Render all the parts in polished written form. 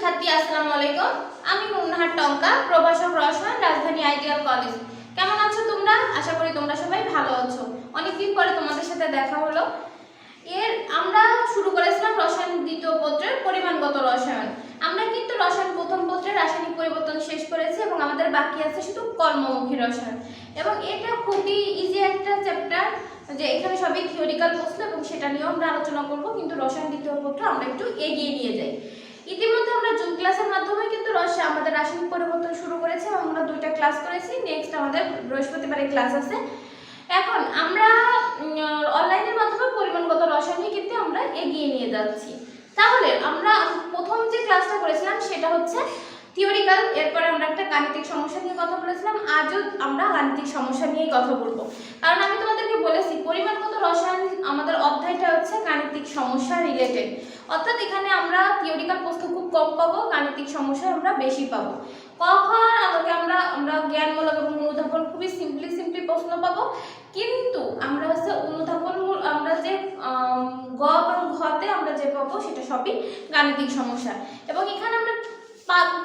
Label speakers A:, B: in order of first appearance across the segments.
A: শিক্ষার্থী, আসসালামু আলাইকুম। আমি মুন্নাহার টঙ্কা, প্রভাষক রসায়ন, রাজধানী আইডিয়াল কলেজ। কেমন আছো তোমরা? আশা করি তোমরা সবাই ভালো আছো। অনেকদিন পরে তোমাদের সাথে দেখা হলো। আমরা শুরু করেছিলাম রসায়ন দ্বিতীয় পত্রের পরিমাণগত রসায়ন। আমরা কিন্তু রসায়ন প্রথম পত্রের রাসায়নিক পরিবর্তন শেষ করেছি এবং আমাদের বাকি আছে শুধু কর্মমুখী রসায়ন। এবং এটা খুবই ইজি একটা চ্যাপ্টার, যে এখানে সবই থিওরিক্যাল প্রশ্ন এবং সেটা নিয়েও আমরা আলোচনা করব। কিন্তু রসায়ন দ্বিতীয় পত্র আমরা একটু এগিয়ে নিয়ে যাই। ইতিমধ্যে আমরা জুম ক্লাসের মাধ্যমে কিন্তু আমাদের রাসায়নিক পরিবর্তন শুরু করেছি এবং আমরা 2টা ক্লাস করেছি। নেক্সট আমাদের বৃহস্পতিবারে ক্লাস আছে। এখন আমরা অনলাইনের মাধ্যমে পরিমাণগত রসায়ন কিন্তু আমরা এগিয়ে নিয়ে যাচ্ছি। তাহলে আমরা প্রথম যে ক্লাসটা করেছিলাম সেটা হচ্ছে থিওরিক্যাল, এরপরে আমরা একটা গাণিতিক সমস্যা নিয়ে কথা বলেছিলাম। আজও আমরা গাণিতিক সমস্যা নিয়েই কথা বলবো, কারণ আমি তোমাদেরকে বলেছি পরিমাণগত রসায়ন আমাদের অধ্যায়টা হচ্ছে গাণিতিক সমস্যা রিলেটেড। অর্থাৎ এখানে আমরা থিওরিক্যাল প্রশ্ন খুব কম পাবো, গাণিতিক সমস্যা আমরা বেশি পাবো। কখন আলোকে আমরা জ্ঞানমূলক এবং অনুধাবন খুবই সিম্পলি প্রশ্ন পাবো, কিন্তু আমরা হচ্ছে অনুধাবন আমরা যে গ এবং ঘতে আমরা যে পাবো সেটা সবই গাণিতিক সমস্যা। এবং এখানে আমরা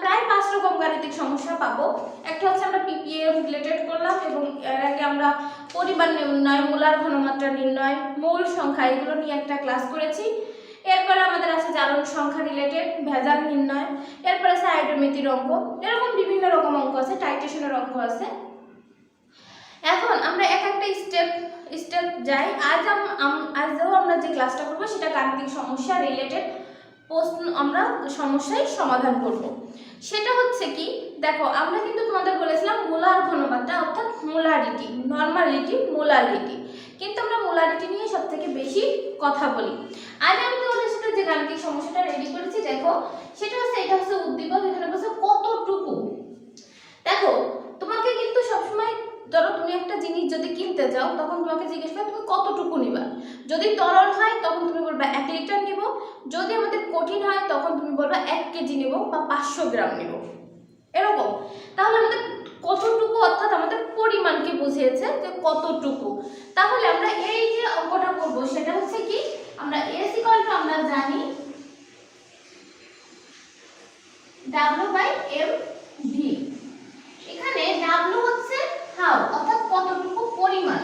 A: প্রায় 5 রকম গাণিতিক সমস্যা পাবো। একটা হচ্ছে আমরা পিপিএম রিলেটেড করলাম এবং এর আগে আমরা পরিমাণ নির্ণয়, মোলার ঘনমাত্রা নির্ণয়, মূল সংখ্যা এগুলো নিয়ে একটা ক্লাস করেছি। এরপরে আমাদের আছে জারণ সংখ্যা রিলেটেড, ভেজাল নির্ণয়, এরপরে আছে আইডোমেট্রির অঙ্ক, এরকম বিভিন্ন রকম অঙ্ক আছে, টাইট্রেশনের অঙ্ক আছে। এখন আমরা এক একটা স্টেপ যাই। আজও আমরা যে ক্লাসটা করবো সেটা গাণিতিক সমস্যা রিলেটেড প্রশ্ন, আমরা সমস্যায় সমাধান করব। সেটা হচ্ছে কি, দেখো আমরা কিন্তু তোমাদের বলেছিলাম মোলার ঘনমাত্রা অর্থাৎ মোলারিটি, নরমালিটি, মোলারিটি, কিন্তু আমরা মোলারিটি নিয়ে সবথেকে বেশি কথা বলি। আজ আমি তোমাদের সাথে যে গাণিতিক সমস্যাটা রেডি করেছি দেখো, সেটা হচ্ছে এটা হচ্ছে উদ্দীপক, এখানে বলছে কতটুকু। দেখো তোমাকে কিন্তু সবসময়, ধরো তুমি একটা জিনিস যদি কিনতে যাও তখন তোমাকে জিজ্ঞেস করে তুমি কতটুকু নিবা। যদি তরল হয় তখন তুমি বলবা 1 লিটার নিব, যদি আমাদের কঠিন হয় তখন তুমি বলবা 1 কেজি নিব বা 500 গ্রাম নিব, এরকম। তাহলে আমাদের কতটুকু অর্থাৎ আমাদের পরিমাণকে বুঝিয়েছে যে কতটুকু। তাহলে আমরা এই যে অঙ্কটা করব সেটা হচ্ছে কি, আমরা S = আমরা জানি W/mv। এখানে W হচ্ছে হাউ অর্থাৎ কতটুকু পরিমাণ,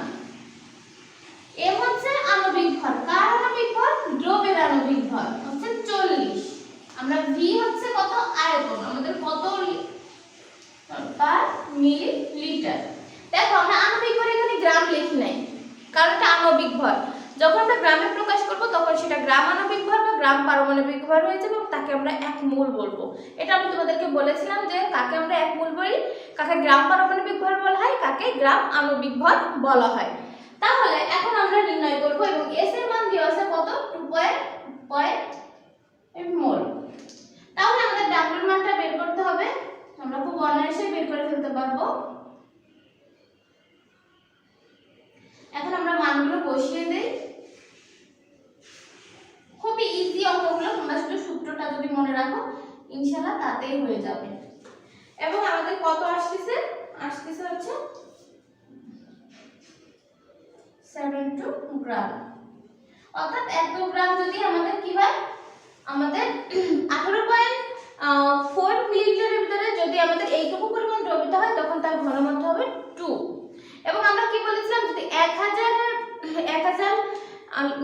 A: M হচ্ছে আণবিক ভর। কার আণবিক ভর? দ্রবের আণবিক ভর হচ্ছে 40। আমরা V হচ্ছে কত? আয়তন, আমাদের কত পার মিলিলিটার। দেখো আমরা আণবিক ভর এখানে গ্রাম লিখি নাই, কারণ এটা আণবিক ভর। যখন আমরা গ্রামে প্রকাশ করব তখন সেটা গ্রাম আণবিক ভর বা গ্রাম পারমাণবিক ভর হয়ে যাবে এবং তাকে আমরা 1 মোল বলবো। এটা আমি তোমাদেরকে বলেছিলাম যে কাকে আমরা 1 মোল বলি, কাকে গ্রাম পারমাণবিক ভর বলা হয়, কাকে গ্রাম আণবিক ভর বলা হয়। তাহলে এখন আমরা নির্ণয় করব এবং S এর মান দেওয়া আছে কত? 2.5 মোল। তাহলে আমাদের W এর মানটা বের করতে হবে, আমরা খুব অনায়াসে বের করে ফেলতে পারবো। এখন আমরা মানগুলো বসিয়ে দেই। খুবই ইজি অঙ্কগুলো, তোমরা শুধু সূত্রটা যদি মনে রাখো ইনশাআল্লাহ তাতেই হয়ে যাবে। এবং আমাদের কত আসছে হচ্ছে 72 গ্রাম। অর্থাৎ 1 গ্রাম যদি আমাদের কি হয়, আমাদের 18.4 মিলিলিটারের ভিতরে যদি আমাদের এইটুকু পরিমাণ দ্রবীভূত হয় তখন তার ঘনমাত্রা হবে 2। এবং আমরা কি বলেছিলাম, যদি 1000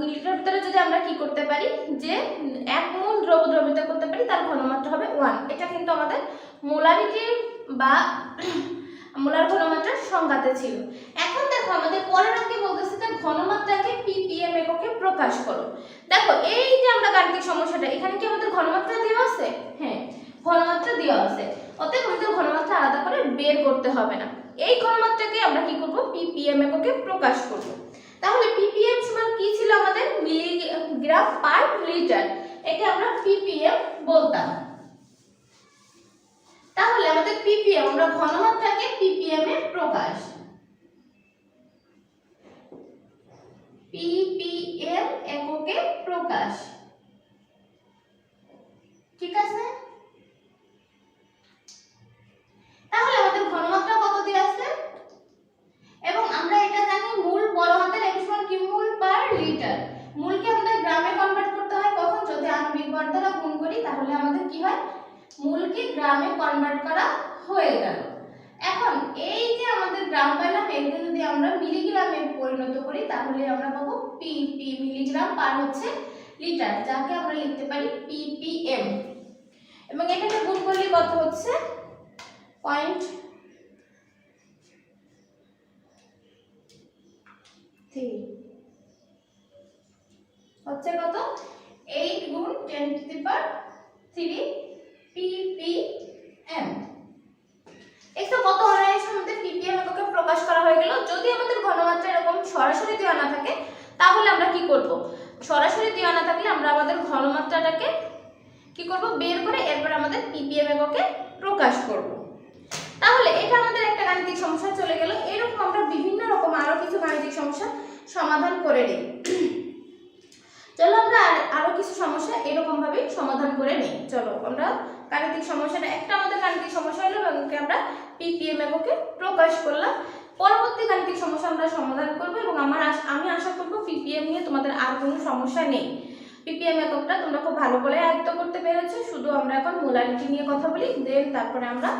A: মিলিলিটার ভিতরে যদি আমরা কি করতে পারি, যে 1 মোল দ্রব দ্রবীভূত করতে পারি, তার ঘনমাত্রা হবে 1। এটা কিন্তু আমাদের মোলারিটি বা মোলার ঘনমাত্রার সংজ্ঞাতে ছিল। এখন দেখো আমাদের পরের অঙ্কে বলতেছে যে ঘনমাত্রাকে ppm এককে প্রকাশ করো। দেখো এই যে আমরা গাণিতিক সমস্যাটা, এখানে কি আমাদের ঘনমাত্রা দেওয়া আছে? হ্যাঁ, ঘনমাত্রা দেওয়া আছে। অতএব আমাদের ঘনমাত্রা আলাদা করে বের করতে হবে না। এই ঘনমাত্রাকে আমরা কি করব? ppm এককে প্রকাশ করব। তাহলে ppm সমান কি ছিল আমাদের? Milligram per litre. একে আমরা ppm বলতাম। তাহলে আমাদের ppm, আমরা ঘনমাত্রাকে ppm এ প্রকাশ, ppm এককে প্রকাশ, ঠিক আছে? তাহলে আমাদের ঘনমাত্রা কত দেওয়া আছে? এবং আমরা এটা জানি মূল বড় হাতের M সমান কি? মোল পার লিটার। মূলকে আমাদের গ্রামে কনভার্ট করতে হয় কখন? যদি আণবিক ভর দ্বারা গুণ করি, তাহলে আমাদের কি হয়? মূলকে গ্রামে কনভার্ট করা হয়ে গেল। এখন এই যে আমাদের গ্রাম পেলাম, এগুলো যদি আমরা মিলিগ্রামে পরিণত করি তাহলে আমরা পাবো পিপি, মিলিগ্রাম পার হচ্ছে লিটার, যাকে আমরা লিখতে পারি ppm। এবং এটাকে গুণ করলে কত হচ্ছে 0.3 হচ্ছে কত 8 গুণ 10⁻³ ppm। একটু কত অনায়াসের মধ্যে ppm এককে প্রকাশ করা হয়ে গেল। যদি আমাদের ঘনমাত্রা এরকম সরাসরি দেওয়া না থাকে তাহলে আমরা কি করব, সরাসরি দেওয়া না থাকলে আমরা আমাদের ঘনমাত্রাটাকে কি করব, বের করে এরপর আমাদের ppm এককে প্রকাশ করব। তাহলে এটা আমাদের একটা গাণিতিক সমস্যা চলে গেল। এরকম আমরা বিভিন্ন রকম আরো কিছু গাণিতিক সমস্যা সমাধান করে নিই। চলো আমরা আরো কিছু সমস্যা এরকম ভাবে সমাধান করে নিই। চলো আমরা গাণিতিক সমস্যাটা, একটা আমাদের গাণিতিক সমস্যা হলো এবং আমরা ppm এককে প্রকাশ করলাম। পরবর্তী গাণিতিক সমস্যা আমরা সমাধান করব এবং আমি আশা করব ppm নিয়ে তোমাদের আর কোনো সমস্যা নেই। ppm এককটা তোমরা খুব ভালো করে আয়ত্ত করতে পেরেছো। শুধু আমরা এখন মোলারিটি নিয়ে কথা বলি, দেন তারপরে আমরা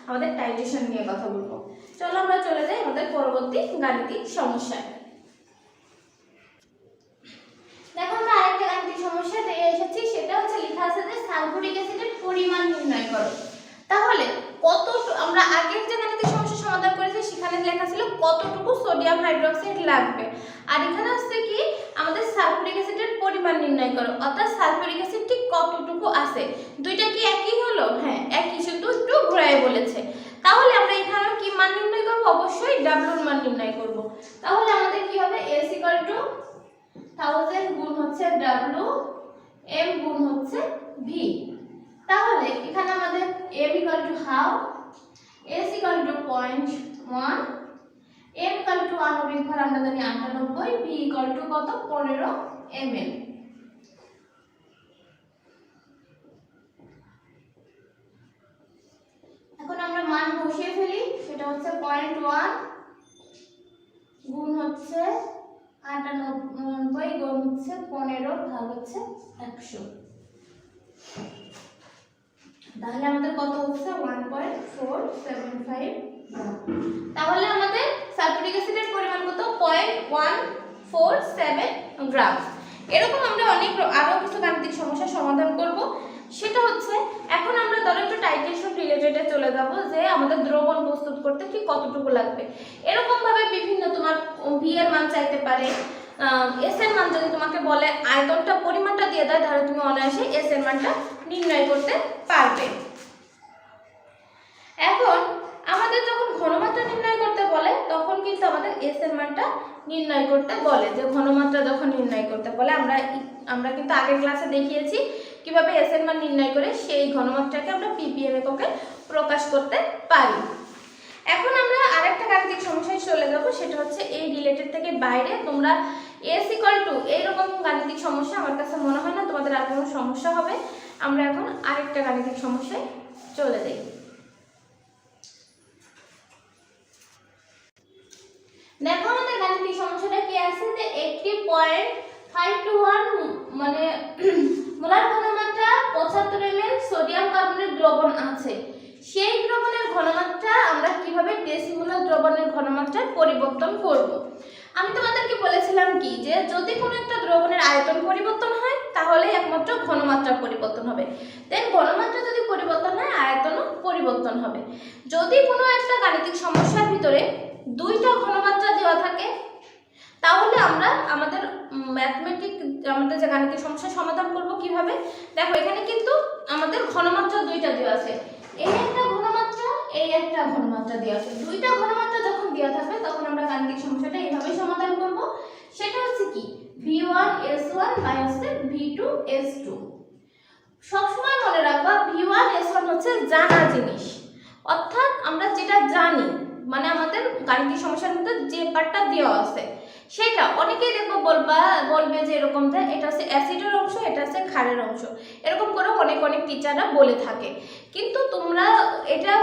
A: আমাদের টাইট্রেশন নিয়ে কথা বলবো। চলো আমরা চলে যাই আমাদের পরবর্তী গাণিতিক সমস্যায়। দেখো আমরা আরেকটা গাণিতিক সমস্যা দিয়ে এসেছি, সেটা হচ্ছে লেখা আছে যে সালফিউরিক অ্যাসিডের পরিমাণ নির্ণয় করো। তাহলে কত, আমরা আগের যে গাণিতিক সমস্যা সমাধান করেছি সেখানে লেখা ছিল কতটুকু সোডিয়াম হাইড্রোক্সাইড লাগবে, আর এখানে হচ্ছে কি আমাদের সালফিউরিক অ্যাসিডের পরিমাণ নির্ণয় করো, অর্থাৎ সালফিউরিক অ্যাসিড ঠিক কতটুকু আছে। দুইটা কি একই হলো? হ্যাঁ একই, শুধু একটু ঘুরায় বলেছে। তাহলে আমরা এখানে কি মান নির্ণয় করব? অবশ্যই W এর মান নির্ণয় করব। তাহলে আমাদের কি হবে S = 1000 গুণ হচ্ছে W, M গুণ হচ্ছে V। তাহলে এখানে আমাদের M = half, S = 0.1, M = আণবিক ভর আমরা জানি 98, V = কত 15 ml। এখন আমরা মান বসিয়ে ফেলি, সেটা হচ্ছে 0.1 গুণ হচ্ছে 98 গুণ হচ্ছে 15 ভাগ হচ্ছে 100। তাহলে আমাদের কত হচ্ছে 1.475। তাহলে আমাদের সালফিউরিক অ্যাসিডের পরিমাণ কত 0.147 গ্রাম। এরকম আমরা অনেক আরো কিছু গাণিতিক সমস্যা সমাধান করব। সেটা হচ্ছে এখন আমরা ধরো একটু টাইট্রেশন রিলেটেডে চলে যাব, যে আমাদের দ্রবণ প্রস্তুত করতে ঠিক কতটুকু লাগবে। এরকম ভাবে বিভিন্ন তোমার ভি এর মান চাইতে পারে, এস এর মান যদি তোমাকে বলে আয়তনটা পরিমাণটা দিয়ে দেয় তাহলে তুমি অনায়াসে এস এর মানটা নির্ণয় করতে পারবে। এখন আমাদের যখন ঘনমাত্রা নির্ণয় করতে বলে তখন কিন্তু আমাদের এস এর মানটা নির্ণয় করতে বলে। যে ঘনমাত্রা যখন নির্ণয় করতে বলে আমরা কিন্তু আগের ক্লাসে দেখিয়েছি কিভাবে এস এর মান নির্ণয় করে সেই ঘনমাত্রাকে আমরা ppm এককে প্রকাশ করতে পারি। এখন আমরা আরেকটা গাণিতিক সমস্যায় চলে যাব, সেটা হচ্ছে এই রিলেটেড থেকে বাইরে তোমরা S = এইরকম গাণিতিক সমস্যা আমার কাছে মনে হয় না তোমাদের আর কোনো সমস্যা হবে। আমরা এখন আরেকটা গাণিতিক সমস্যায় চলে যাই। দেখো আমাদের গাণিতিক সমস্যাটা কি আছে, যে একটি 0.521 মানে মোলার ঘনমাত্রা 75 ml সোডিয়াম কার্বনেট দ্রবণ আছে। সেই দ্রবণের ঘনমাত্রা আমরা কিভাবে ডেসিমোলার দ্রবণের ঘনমাত্রায় পরিবর্তন করব। আমি তোমাদেরকে বলেছিলাম কি, যে যদি কোনো একটা দ্রবণের আয়তন পরিবর্তন হয় তাহলে একমাত্র ঘনমাত্রা পরিবর্তন হবে, দেন ঘনমাত্রা যদি পরিবর্তন হয় আয়তনও পরিবর্তন হবে। যদি কোনো একটা গাণিতিক সমস্যার ভিতরে দুইটা ঘনমাত্রা দেওয়া থাকে তাহলে আমরা আমাদের আমাদের যে গাণিতিক সমস্যা সমাধান করব কিভাবে। দেখো এখানে কিন্তু আমাদের ঘনমাত্রা দুইটা দেওয়া আছে, এই একটা ঘনমাত্রা, এই একটা ঘনমাত্রা দেওয়া আছে। দুইটা ঘনমাত্রা যখন দেওয়া থাকবে তখন আমরা গাণিতিক সমস্যাটা এইভাবে সমাধান করব। সেটা হচ্ছে কি V1S1 V2S2। সবসময় মনে রাখবা V1S1 হচ্ছে জানা জিনিস, অর্থাৎ আমরা যেটা জানি, মানে আমাদের গাণিতিক সমস্যার মধ্যে যে পার্টটা দেওয়া আছে সেটা। অনেকেই দেখবো বলবে যে এরকম যে এটা হচ্ছে অ্যাসিডের অংশ, এটা হচ্ছে ক্ষারের অংশ, এরকম করে অনেক টিচাররা বলে থাকে। কিন্তু তোমরা এটা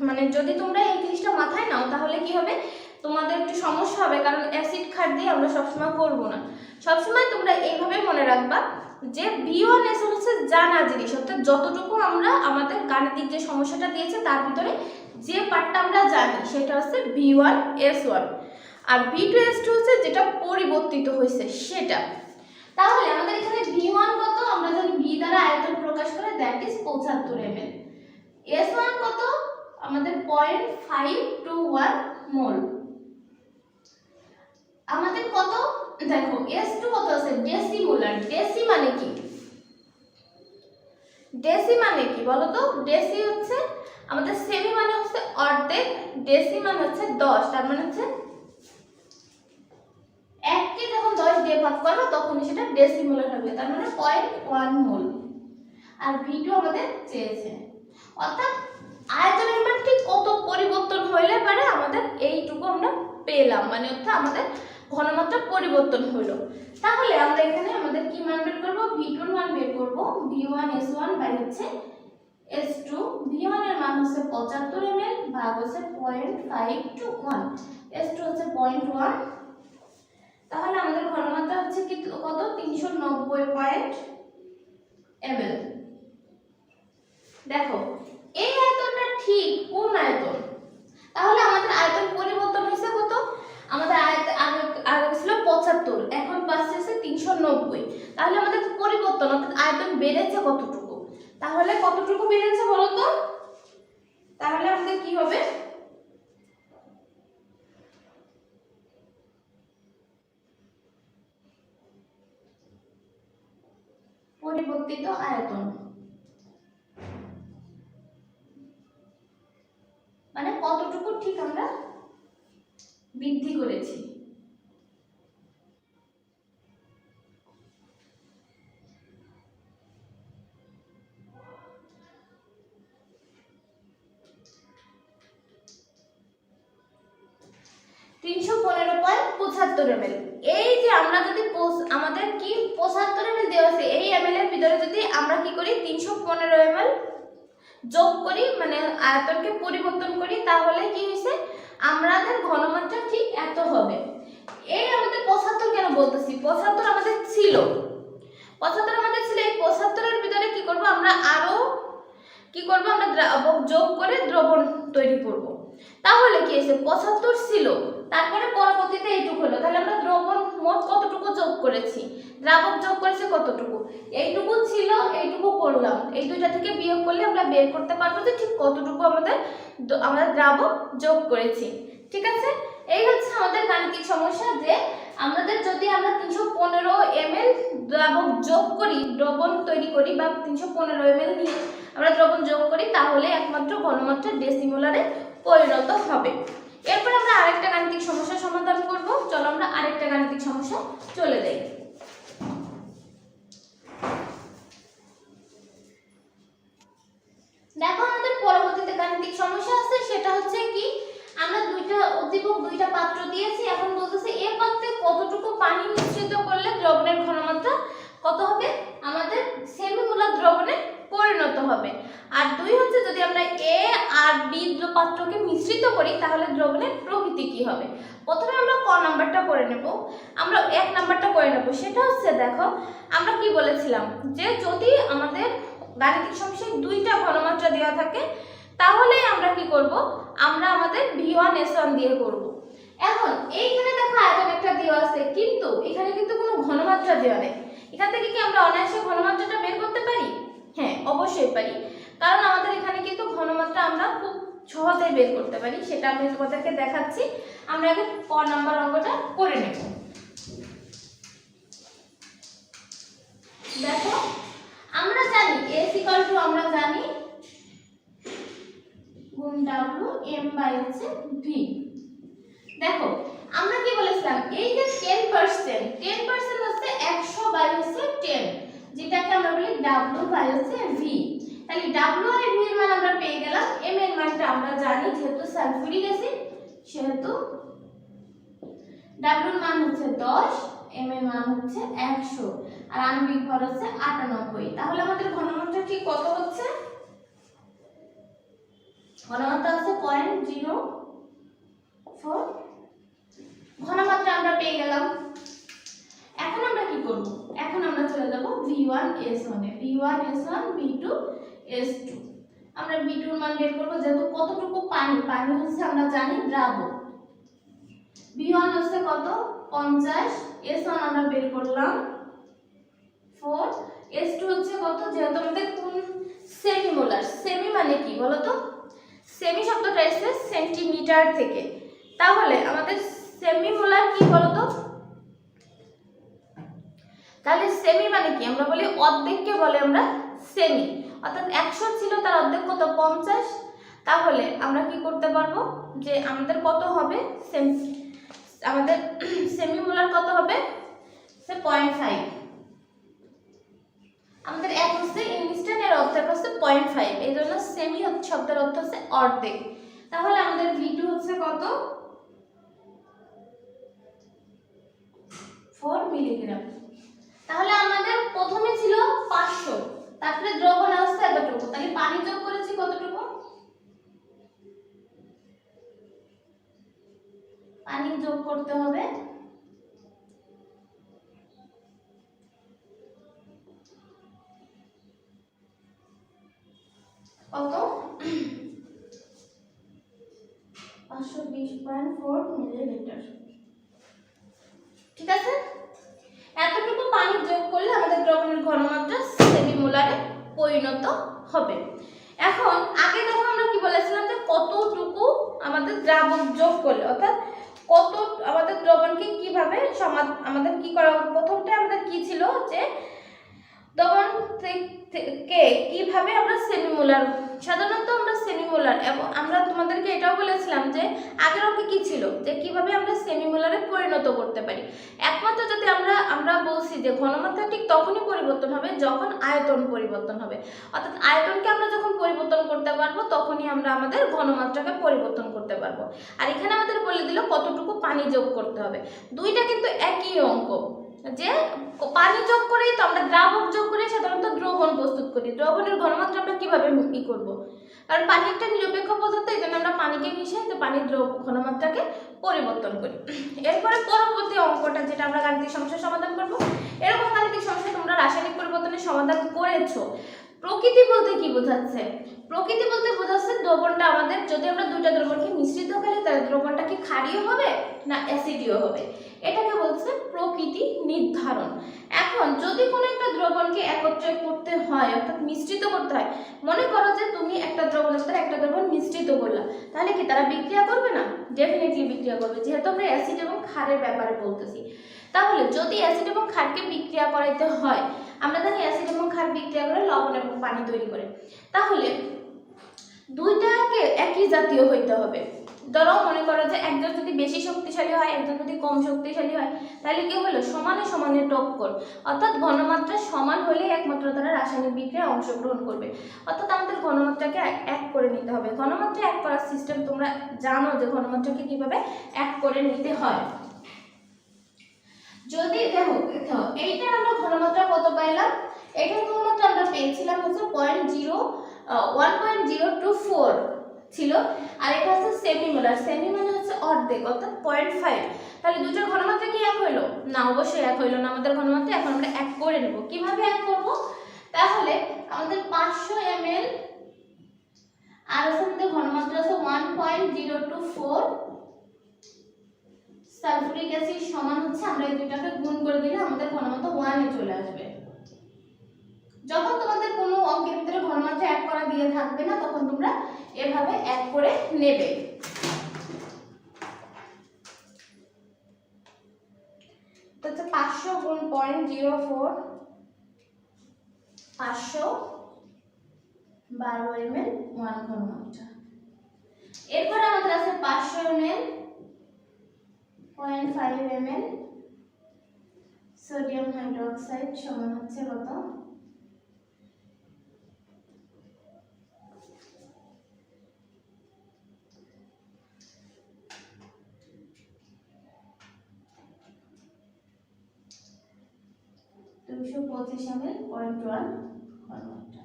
A: মানে যদি তোমরা এই জিনিসটা মাথায় নাও তাহলে কি হবে, তোমাদের একটু সমস্যা হবে, কারণ অ্যাসিড ক্ষার দিয়ে আমরা সবসময় করবো না। সবসময় তোমরা এইভাবে মনে রাখবা যে V1S1 হচ্ছে জানা জিনিস, অর্থাৎ যতটুকু আমরা আমাদের গাণিতিক যে সমস্যাটা দিয়েছে তার ভিতরে যে পার্টটা আমরা জানি সেটা হচ্ছে V1S1, আর V2S2 হচ্ছে যেটা পরিবর্তিত হয়েছে সেটা। তাহলে আমাদের এখানে V1 কত, আমরা জানি V দ্বারা আয়তন প্রকাশ করে, দ্যাট ইজ 75 ml। S1 কত, আমাদের 0.521 মোল। আমাদের কত, দেখো S2 কত আছে, ডেসিমোলার। ডেসি মানে কি, ডেসি মানে কি বলো তো? ডেসি হচ্ছে আমাদের সেমি মানে হচ্ছে অর্ধেক, ডেসি মানে হচ্ছে 10, তার মানে হচ্ছে 1 কে যখন 10 দিয়ে ভাগ করব তখন সেটা ডেসিমোলার হবে, তার মানে 0.1 মোল। আর V2 আমাদের চেয়েছে, অর্থাৎ আয়তনের মান ঠিক কত পরিবর্তন হইলে পারে আমাদের এইটুকু আমরা পেলাম, মানে অর্থাৎ আমাদের ঘনমাত্রা পরিবর্তন হলো। তাহলে আমরা এখানে আমাদের কি মান বের করব, V2 এর মান বের করব, V1S1 বাই হচ্ছে S2। V1 এর মান হচ্ছে 75 ml ভাগ হচ্ছে 0.521, S2 হচ্ছে 0.1। তাহলে আমাদের ঘনমাত্রা হচ্ছে কি কত, 390 ml। দেখো এই আয়তনটা ঠিক কোন আয়তন, তাহলে আমাদের আয়তন পরিবর্তন হয়েছে কত, আমাদের আগে ছিল 75, এখন পাচ্ছে 390, তাহলে আমাদের পরিবর্তন অর্থাৎ আয়তন বেড়েছে কতটুকু, তাহলে কতটুকু বেড়েছে বলো তো? তাহলে আমাদের কি হবে, পরিবর্তিত আয়তন মানে কতটুকু ঠিক আমরা বৃদ্ধি করেছি। ml, এই যে আমরা যদি আমাদের কি 75 ml দেওয়া আছে, এই ml এর ভিতরে যদি আমরা কি করি 315 ml যোগ করি, মানে আয়তনকে পরিবর্তন করি, তাহলে কি হইছে আমাদের ঘনমাত্রা ঠিক এত হবে। এই আমাদের 75 কেন বলতেছি, 75 আমাদের ছিল, 75 আমাদের ছিল, এই 75 এর ভিতরে কি করব আমরা আরো কি করব, আমরা দ্রাবক যোগ করে দ্রবণ তৈরি করব। তাহলে কি হইছে 75 ছিল, তারপরে পরবর্তীতে এইটুকু হলো, তাহলে আমরা দ্রবণ মোট কতটুকু যোগ করেছি, দ্রাবক যোগ করেছে কতটুকু, এইটুকু ছিল, এইটুকু করলাম, এই দুইটা থেকে বিয়োগ করলে আমরা বের করতে পারবো যে ঠিক কতটুকু আমরা দ্রাবক যোগ করেছি। ঠিক আছে, এই হচ্ছে আমাদের গাণিতিক সমস্যা, যে আমাদের যদি আমরা 315 ml দ্রাবক যোগ করি, দ্রবণ তৈরি করি, বা 315 ml নিয়ে আমরা দ্রবণ যোগ করি, তাহলে একমাত্র ঘনমাত্রা ডেসিমোলারে পরিণত হবে। এরপর আমরা আরেকটা গাণিতিক সমস্যার সমাধান করব। চলো আমরা আরেকটা গাণিতিক সমস্যা চলে যাই। দেখো আমাদের পরবর্তীতে গাণিতিক সমস্যা আছে, সেটা হচ্ছে কি, আমরা দুইটা উদ্দীপক দুইটা পাত্র দিয়েছি, এখন বলতেছে এ পাত্রে কতটুকু পানি মিশ্রিত করলে দ্রবণের ঘনমাত্রা কত হবে, আমাদের সেমিমোলার দ্রবণে পরিণত হবে। আর দুই হচ্ছে যদি আমরা এ আর বি পাত্রকে মিশ্রিত করি তাহলে দ্রবণের প্রকৃতি কি হবে। প্রথমে আমরা ক নাম্বারটা করে নেব, আমরা এক নাম্বারটা করে নেব। সেটা হচ্ছে দেখো আমরা কি বলেছিলাম, যে যদি আমাদের গাণিতিক সমস্যায় দুইটা ঘনমাত্রা দেওয়া থাকে তাহলে আমরা কি করব, আমরা আমাদের V1S1 দিয়ে করব। এখন এইখানে দেখো আয়তন একটা দেওয়া আছে, কিন্তু এখানে কিন্তু কোনো ঘনমাত্রা দেওয়া নেই। এখান থেকে কি আমরা অনায়াসে ঘনমাত্রাটা বের করতে পারি? হ্যাঁ অবশ্যই পারি, কারণ আমাদের এখানে কিন্তু ঘনমাত্রা আমরা খুব সহজেই বের করতে পারি, সেটা আমি তোমাদেরকে দেখাচ্ছি। আমরা আগে ক নাম্বার অঙ্কটা করে নেব। দেখো আমরা জানি S = আমরা জানি গুণ W m/v। দেখো আমরা কি বলেছিলাম, এই যে 10% হচ্ছে 100/10, যেটাকে আমরা বলি W/v। তাহলে W আর v এর মান আমরা পেয়ে গেলাম। m এর মানটা আমরা জানি, যেহেতু সালফিউরিক অ্যাসিড সেহেতু W এর মান হচ্ছে 10, m এর মান হচ্ছে 100, আর আণবিক ভর হচ্ছে 98। তাহলে আমাদের ঘনমাত্রা ঠিক কত হচ্ছে, ঘনমাত্রা হচ্ছে 0.04 ঘনমাত্রা আমরা পেয়ে গেলাম। এখন আমরা কি করব, এখন আমরা চলে যাব V1S1 এ, V1S1 V2S2। আমরা V2 এর মান বের করব, যেহেতু কতটুকু পানি, পানি হচ্ছে আমরা জানি দ্রাবক। V1 হচ্ছে কত 50, S1 আমরা বের করলাম 4, S2 হচ্ছে কত, যেহেতু আমাদের কোন সেমিমোলার, সেমি মানে কি বলো তো, সেমি শব্দটা এসেছে সেন্টিমিটার থেকে, তাহলে আমাদের সেমিমোলার কি বলো তো, তাহলে সেমি মানে কি, আমরা বলি অর্ধেককে বলে আমরা সেমি, অর্থাৎ 100 ছিল তার অর্ধেক কত 50, তাহলে আমরা কি করতে পারবো যে আমাদের কত হবে, আমাদের সেমিমোলার কত হবে সে 0.5, আমাদের এক হচ্ছে ইনস্ট্যান্ট, এর অর্ধেক হচ্ছে 0.5, এই জন্য সেমি শব্দের অর্থ হচ্ছে অর্ধেক। তাহলে আমাদের V2 হচ্ছে কত 4 মিলিগ্রাম। তাহলে আমাদের প্রথমে ছিল 500, তারপরে দ্রবণ আসছে এতটুকু, তাহলে পানি যোগ করেছি কতটুকু, পানি যোগ করতে হবে কত 520.4 মিলিলিটার। ঠিক আছে, এতটুকু পানি যোগ করলে আমাদের দ্রবণের ঘনমাত্রা সেমিমোলারে পরিণত হবে। এখন আগে দেখো আমরা কি বলেছিলাম যে কতটুকু আমাদের দ্রাবক যোগ করলে, অর্থাৎ কত আমাদের দ্রবণকে কিভাবে আমাদের কি করা, প্রথমটা আমাদের কি ছিল যে দ্রবণ থেকে কিভাবে আমরা সেমিমোলার, সাধারণত আমরা সেমিমোলার, এবং আমরা তোমাদেরকে এটাও বলেছিলাম যে আগের অঙ্কে কি ছিল যে কিভাবে আমরা সেমিমোলারে পরিণত করতে পারি। একমাত্র যদি আমরা বলছি যে ঘনমাত্রা ঠিক তখনই পরিবর্তন হবে যখন আয়তন পরিবর্তন হবে, অর্থাৎ আয়তনকে আমরা যখন পরিবর্তন করতে পারবো তখনই আমরা আমাদের ঘনমাত্রাকে পরিবর্তন করতে পারবো। আর এখানে আমাদের বলে দিল কতটুকু পানি যোগ করতে হবে, দুইটা কিন্তু একই অঙ্ক, যে পানি যোগ করেই তো আমরা দ্রাবক যোগ করে সাধারণত দ্রবণ প্রস্তুত করি। দ্রবণের ঘনমাত্রা আমরা কিভাবে করব, কারণ পানি একটা নিরপেক্ষ পদার্থ, এই জন্য আমরা পানিকে মিশাই তো পানির ঘনমাত্রাকে পরিবর্তন করি। এরপরে পরবর্তী অঙ্কটা যেটা আমরা গাণিতিক সমস্যার সমাধান করব, এরকম গাণিতিক সমস্যা তোমরা রাসায়নিক পরিবর্তনের সমাধান করেছো। প্রকৃতি বলতে কি বোঝাচ্ছে, প্রকৃতি বলতে বোঝাচ্ছে দ্রবণটা আমাদের, যদি আমরা দুইটা দ্রবণকে মিশ্রিত করি তাহলে দ্রবণটা কি ক্ষারীয় হবে না অ্যাসিডীয় হবে, এটাকে বলছে প্রকৃতি নির্ধারণ। এখন যদি কোনো একটা দ্রবণকে একত্রে করতে হয়, অর্থাৎ মিশ্রিত করতে হয়, মনে করো যে তুমি একটা দ্রবণের সাথে একটা দ্রবণ মিশ্রিত করলা, তাহলে কি তারা বিক্রিয়া করবে না, ডেফিনেটলি বিক্রিয়া করবে, যেহেতু আমরা অ্যাসিড এবং ক্ষারের ব্যাপারে বলতেছি। তাহলে যদি অ্যাসিড এবং ক্ষারকে বিক্রিয়া করাইতে হয়, আমরা জানি অ্যাসিড এবং ক্ষার বিক্রিয়া করে লবণ এবং পানি তৈরি করে, তাহলে দুইটাকে একই জাতীয় হইতে হবে। ধরো মনে করো যে একজন যদি বেশি শক্তিশালী হয়, একজন যদি কম শক্তিশালী হয়, তাহলে কি হলো সমানে সমানে টক্কর, অর্থাৎ ঘনমাত্রা সমান হলে একমাত্র তারা রাসায়নিক বিক্রিয়ায় অংশগ্রহণ করবে, অর্থাৎ আমাদের ঘনমাত্রাকে এক করে নিতে হবে। ঘনমাত্রা এক করার সিস্টেম তোমরা জানো যে ঘনমাত্রাকে কিভাবে এক করে নিতে হয়। যদি দেখো এইটা আমরা ঘনমাত্রা কত পাইলাম, এটার ঘনমাত্রা আমরা পেয়েছিলাম হচ্ছে 1.024 ছিল, আর এটা হচ্ছে সেমিমোলার, সেমি মানে হচ্ছে অর্ধেক অর্থাৎ 0.5, তাহলে দুটোর ঘনমাত্রা কি এক হইলো না, অবশ্যই এক হইলো না আমাদের ঘনমাত্রা। এখন আমরা এক করে নেব, কিভাবে এক করব, তাহলে আমাদের 500 ml আর আমাদের ঘনমাত্রা আছে 1.024 সালফিউরিক অ্যাসিড সমান হচ্ছে, আমরা এই দুইটাকে গুণ করে দিলে আমাদের ঘনমাত্রা 1 এ চলে আসবে। যখন তোমাদের কোনো অঙ্কের ভিতরে ঘনমাত্রা এক করা দিয়ে থাকবে না, তখন তোমরা এভাবে এক করে নেবে। তো 500 গুণ 0.04, 512 ml 1 ঘনমাত্রা। এরপর আমাদের আছে 500 ml 0.5 ml সোডিয়াম হাইড্রোক্সাইড সমান হচ্ছে কত, ml 0.1 ঘনমাত্রা।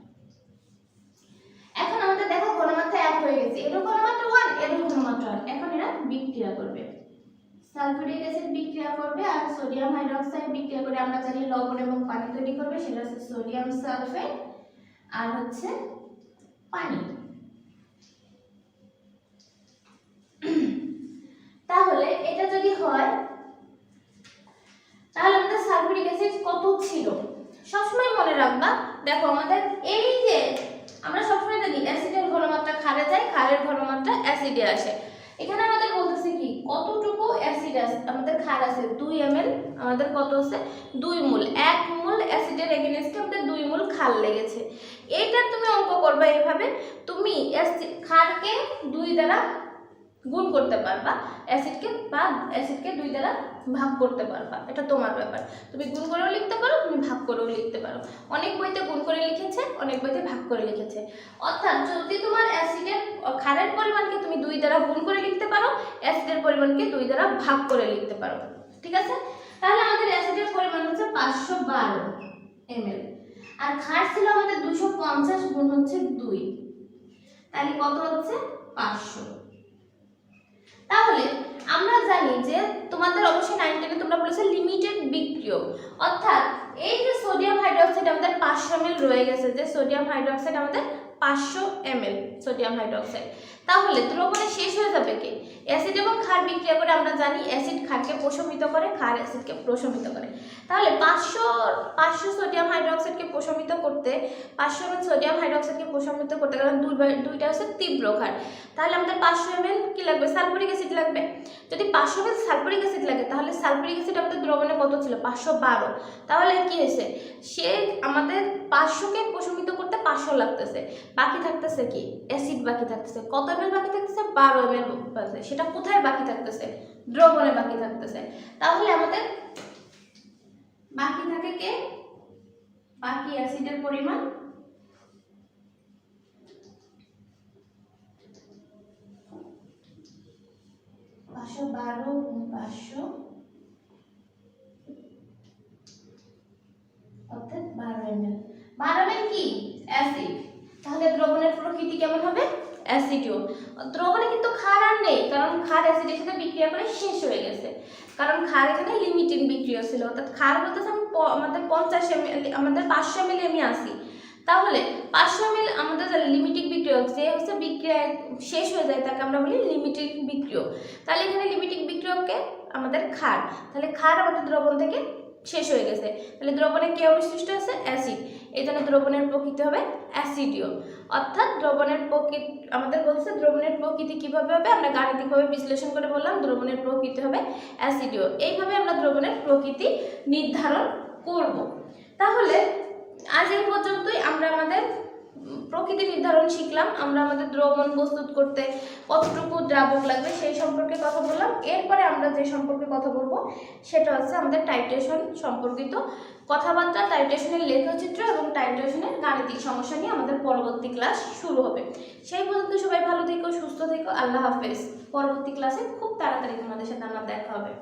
A: এখন আমাদের দেখো ঘনমাত্রা এক হয়ে গেছে, এর ঘনমাত্রা 1, এর ঘনমাত্রা 1, এখন এরা বিক্রিয়া করবে। সালফিউরিক অ্যাসিড বিক্রিয়া করবে আর সোডিয়াম হাইড্রোক্সাইড বিক্রিয়া করে আমরা জানি লবণ এবং পানি তৈরি করবে, সেটা হচ্ছে সোডিয়াম সালফেট আর হচ্ছে পানি। তাহলে এটা যদি হয় তাহলে আমাদের সালফিউরিক অ্যাসিড কত ছিল সবসময় মনে রাখবা। দেখো আমাদের এই যে আমরা সবসময় জানি অ্যাসিডের ঘনমাত্রা ক্ষারে যায়, ক্ষারের ঘনমাত্রা অ্যাসিডে আসে। এখানে আমাদের বলতেছে কি কতটুকু অ্যাসিড আছে, আমাদের ক্ষার আছে 2 ml, আমাদের কত আছে 2 মোল। 1 মোল অ্যাসিডের এগেইনস্টে আমাদের 2 মোল ক্ষার লেগেছে। এইটা তুমি অঙ্ক করবে এইভাবে, তুমি ক্ষারকে 2 দ্বারা গুণ করতে পারবা, অ্যাসিডকে 2 দ্বারা ভাগ করতে পারবা, এটা তোমার ব্যাপার। তুমি গুণ করেও লিখতে পারো, তুমি ভাগ করেও লিখতে পারো। অনেক বইতে গুণ করে লিখেছে, অনেক বইতে ভাগ করে লিখেছে। অর্থাৎ যদি তোমার ক্ষারের পরিমাণকে তুমি 2 দ্বারা গুণ করে লিখতে পারো, অ্যাসিডের পরিমাণকে 2 দ্বারা ভাগ করে লিখতে পারো। ঠিক আছে? তাহলে আমাদের অ্যাসিডের পরিমাণ হচ্ছে 512 ml আর ক্ষার ছিল আমাদের 250 গুণ হচ্ছে 2, তাহলে কত হচ্ছে 500। তাহলে আমরা জানি যে তোমাদের অবশ্যই 9 10 তোমরা বলেছো লিমিটেড বিক্রিয়ক, অর্থাৎ এই যে সোডিয়াম হাইড্রোক্সাইড আমাদের 500 ml রয়ে গেছে, যে সোডিয়াম হাইড্রোক্সাইড আমাদের 500 ml সোডিয়াম হাইড্রোক্সাইড, তাহলে দ্রবণে শেষ হয়ে যাবে কি অ্যাসিড এবং ক্ষার বিক্রিয়া করে আমরা জানি অ্যাসিড ক্ষারকে প্রশমিত করে, ক্ষার অ্যাসিডকে প্রশমিত করে। তাহলে 500 সোডিয়াম হাইড্রোক্সাইডকে প্রশমিত করতে 500 ml সোডিয়াম হাইড্রোক্সাইডকে প্রশমিত করতে কারণ দুইটা হচ্ছে তীব্র ক্ষার, তাহলে আমাদের 500 ml কি লাগবে সালফিউরিক অ্যাসিড লাগবে। যদি 500 ml সালফিউরিক অ্যাসিড লাগে তাহলে সালফিউরিক অ্যাসিড আমাদের দ্রবণে কত ছিল 512, তাহলে কি হয়েছে সে আমাদের 500কে প্রশমিত করতে 500 লাগতেছে, বাকি থাকতেছে কি অ্যাসিড বাকি থাকতেছে। কত ml বাকি থাকতেছে 12 ml বাকি, সেটা কোথায় বাকি থাকতেছে দ্রবণে বাকি থাকতেছে। তাহলে আমাদের বাকি থাকে কে বাকি অ্যাসিডের পরিমাণ 512 গুণ 500 অর্থাৎ 12 ml। 12 ml কি অ্যাসিড, তাহলে দ্রবণের প্রকৃতি কেমন হবে অ্যাসিডীয়। দ্রবণে কিন্তু ক্ষার আর নেই, কারণ ক্ষার অ্যাসিডের সাথে বিক্রিয়া করে শেষ হয়ে গেছে, কারণ ক্ষার এখানে লিমিটিং বিক্রিয়া ছিল। অর্থাৎ ক্ষার বলতেছে আমাদের 50 ml, আমাদের 500 ml আমি আসি, তাহলে 500 ml আমাদের লিমিটিং বিক্রিয়ক, যে হচ্ছে বিক্রিয়া শেষ হয়ে যায় তাকে আমরা বলি লিমিটিং বিক্রিয়ক। তাহলে এখানে লিমিটিং বিক্রিয়ককে আমাদের ক্ষার, তাহলে ক্ষার আমাদের দ্রবণ থেকে শেষ হয়ে গেছে, তাহলে দ্রবণে কি অবশিষ্ট আছে অ্যাসিড, এই জন্য দ্রবণের প্রকৃতি হবে অ্যাসিডীয়। অর্থাৎ দ্রবণের প্রকৃতি আমাদের বলছে দ্রবণের প্রকৃতি কিভাবে হবে, আমরা গাণিতিকভাবে বিশ্লেষণ করে বললাম দ্রবণের প্রকৃতি হবে অ্যাসিডীয়। এইভাবে আমরা দ্রবণের প্রকৃতি নির্ধারণ করব। তাহলে আজ এই পর্যন্তই আমরা আমাদের প্রকৃতি নির্ধারণ শিখলাম। আমরা আমাদের দ্রবণ প্রস্তুত করতে কতটুকু দ্রাবক লাগবে সেই সম্পর্কে কথা বললাম। এরপরে আমরা যে সম্পর্কে কথা বলবো সেটা হচ্ছে আমাদের টাইট্রেশন সম্পর্কিত কথাবার্তা, টাইট্রেশনের লেখচিত্র এবং টাইট্রেশনের গাণিতিক সমস্যা নিয়ে আমাদের পরবর্তী ক্লাস শুরু হবে। সেই পর্যন্ত সবাই ভালো থেকো, সুস্থ থেকো, আল্লাহ হাফেজ। পরবর্তী ক্লাসে খুব তাড়াতাড়ি তোমাদের সাথে আমার দেখা হবে।